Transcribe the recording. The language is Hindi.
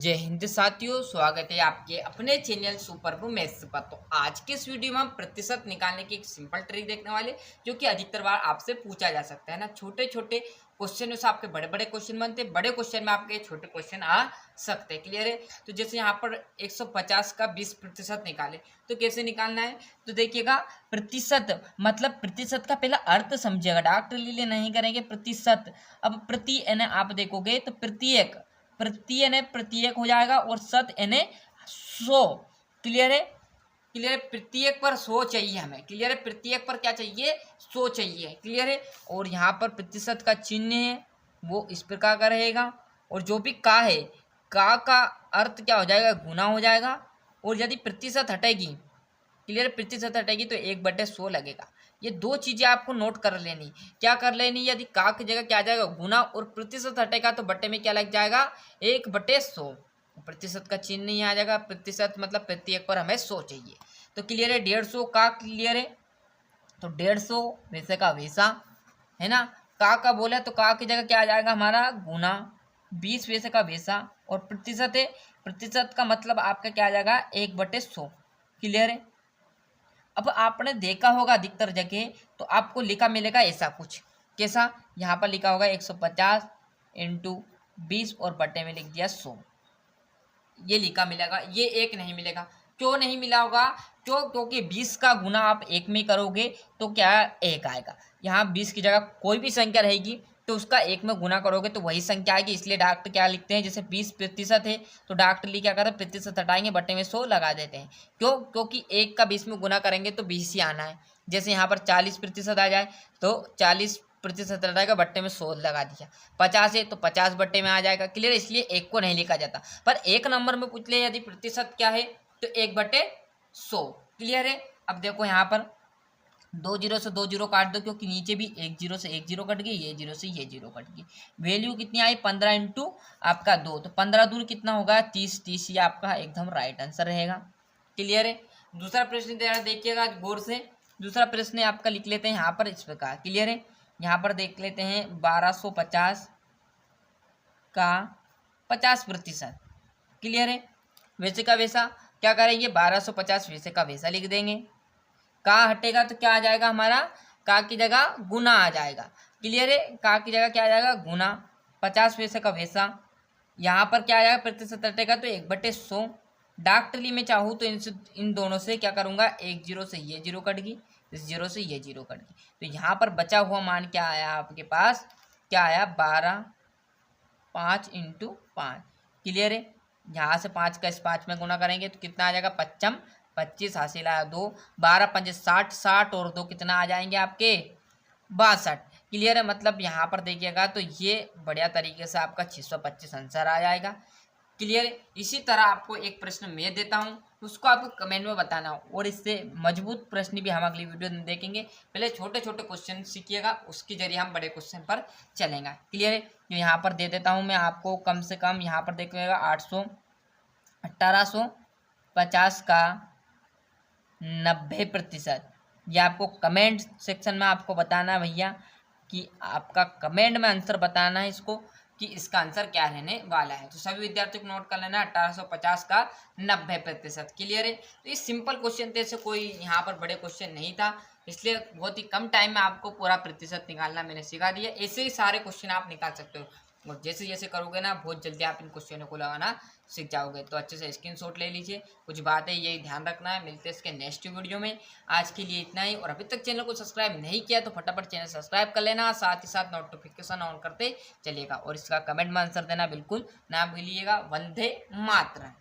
जय हिंद साथियों, स्वागत है आपके अपने चैनल सुपर मैथ्स पर। तो आज के इस वीडियो में हम प्रतिशत निकालने की एक सिंपल ट्रिक देखने वाले, जो कि अधिकतर बार आपसे पूछा जा सकता है ना। छोटे छोटे क्वेश्चन से आपके बड़े बड़े क्वेश्चन बनते हैं, बड़े क्वेश्चन में आपके छोटे क्वेश्चन आ सकते हैं। क्लियर है? तो जैसे यहाँ पर 150 का 20% निकाले तो कैसे निकालना है, तो देखिएगा। प्रतिशत मतलब प्रतिशत का पहला अर्थ समझिएगा, डॉक्टर लिए नहीं करेंगे प्रतिशत। अब प्रति यानी आप देखोगे तो प्रत्येक, प्रति यानी प्रत्येक हो जाएगा और शत यानी 100। क्लियर है? क्लियर है? प्रत्येक पर 100 चाहिए हमें। क्लियर है? प्रत्येक पर क्या चाहिए? 100 चाहिए। क्लियर है? और यहाँ पर प्रतिशत का चिन्ह है वो इस प्रकार का रहेगा। और जो भी का है, का अर्थ क्या हो जाएगा? गुना हो जाएगा। और यदि प्रतिशत हटेगी, क्लियर, प्रतिशत हटेगी तो 1/100 लगेगा। ये दो चीजें आपको नोट कर लेनी। क्या कर लेनी? यदि का की जगह क्या आ जाएगा? गुना, और प्रतिशत हटेगा तो बट्टे में क्या लग जाएगा? 1/100। प्रतिशत का चिन्ह नहीं आ जाएगा। प्रतिशत मतलब प्रत्येक पर हमें 100 चाहिए। तो क्लियर है? 150 का। क्लियर है? तो 150 वैसे का वैसा है ना। का बोला तो का की जगह क्या आ जाएगा हमारा? गुना। 20 वैसे का वैसा। और प्रतिशत है, प्रतिशत का मतलब आपका क्या आ जाएगा? 1/100। क्लियर है? अब आपने देखा होगा अधिकतर जगह, तो आपको लिखा मिलेगा ऐसा कुछ। कैसा? यहाँ पर लिखा होगा 150 इंटू 20 और बट्टे में लिख दिया 100। ये लिखा मिलेगा, ये एक नहीं मिलेगा। क्यों नहीं मिला होगा? क्योंकि 20 का गुना आप एक में करोगे तो क्या एक आएगा। यहाँ 20 की जगह कोई भी संख्या रहेगी तो उसका एक में गुना करोगे तो वही संख्या आएगी। इसलिए डॉक्टर क्या लिखते हैं? जैसे 20% है तो डॉक्टर लिए क्या करते हैं? प्रतिशत हटाएंगे, बट्टे में 100 लगा देते हैं। क्यों? क्योंकि एक का 20 में गुना करेंगे तो 20 ही आना है। जैसे यहाँ पर 40% आ जाए तो 40% हटाएगा, बट्टे में 100 लगा दिया। 50 है तो 50 बट्टे में आ जाएगा। क्लियर? इसलिए एक को नहीं लिखा जाता। पर एक नंबर में पूछ ले यदि प्रतिशत क्या है तो 1/100। क्लियर है? अब देखो यहाँ पर 2 जीरो से 2 जीरो काट दो, क्योंकि नीचे भी 1 जीरो से 1 जीरो कट गई, ये जीरो से ये जीरो कट गई। वैल्यू कितनी आई? 15 इंटू आपका 2, तो 15 दूर कितना होगा? 30। 30 ही आपका एकदम राइट आंसर रहेगा। क्लियर है? दूसरा प्रश्न देखिएगा गौर से। दूसरा प्रश्न आपका लिख लेते हैं यहाँ पर इस प्रकार। क्लियर है? यहाँ पर देख लेते हैं 1250 का 50%। क्लियर है? वैसे का वैसा क्या करेंगे? 1250 वैसे का वैसा लिख देंगे। का हटेगा तो क्या आ जाएगा हमारा? का की जगह गुना आ जाएगा। क्लियर है? का की जगह क्या आ जाएगा? गुना। 50 वैसे का वैसा। यहाँ पर क्या आ जाएगा? प्रतिशत हटेगा तो 1/100। डॉक्टरी में चाहूँ तो इन दोनों से क्या करूँगा? 1 जीरो से ये जीरो कट गई, इस जीरो से ये जीरो कट गई। तो यहाँ पर बचा हुआ मान क्या आया आपके पास? क्या आया? 12 5 इंटू 5। क्लियर है? यहाँ से 5 का इस 5 में गुना करेंगे तो कितना आ जाएगा? 25 25 हासिल आया 2। 12 5 60, 60 और 2 कितना आ जाएंगे आपके? 62। क्लियर है? मतलब यहाँ पर देखिएगा तो ये बढ़िया तरीके से आपका 625 आंसर आ जाएगा। क्लियर है? इसी तरह आपको एक प्रश्न मैं देता हूँ, उसको आपको कमेंट में बताना हो, और इससे मजबूत प्रश्न भी हम अगली वीडियो में देखेंगे। पहले छोटे छोटे क्वेश्चन सीखिएगा, उसके जरिए हम बड़े क्वेश्चन पर चलेंगे। क्लियर है? तो यहाँ पर दे देता हूँ मैं आपको कम से कम। यहाँ पर देखिएगा 1850 का 90%। ये आपको कमेंट सेक्शन में आपको बताना है भैया, कि आपका कमेंट में आंसर बताना है इसको, कि इसका आंसर क्या रहने वाला है। तो सभी विद्यार्थियों को नोट कर लेना 1850 का 90%। क्लियर है? तो ये सिंपल क्वेश्चन थे, ऐसे कोई यहाँ पर बड़े क्वेश्चन नहीं था, इसलिए बहुत ही कम टाइम में आपको पूरा प्रतिशत निकालना मैंने सिखा दिया। ऐसे ही सारे क्वेश्चन आप निकाल सकते हो, और जैसे जैसे करोगे ना बहुत जल्दी आप इन क्वेश्चनों को लगाना सीख जाओगे। तो अच्छे से स्क्रीनशॉट ले लीजिए। कुछ बातें यही ध्यान रखना है। मिलते हैं इसके नेक्स्ट वीडियो में। आज के लिए इतना ही, और अभी तक चैनल को सब्सक्राइब नहीं किया तो फटाफट चैनल सब्सक्राइब कर लेना, साथ ही साथ नोटिफिकेशन ऑन करते चलिएगा, और इसका कमेंट में आंसर देना बिल्कुल ना भूलिएगा। वंदे मातरम।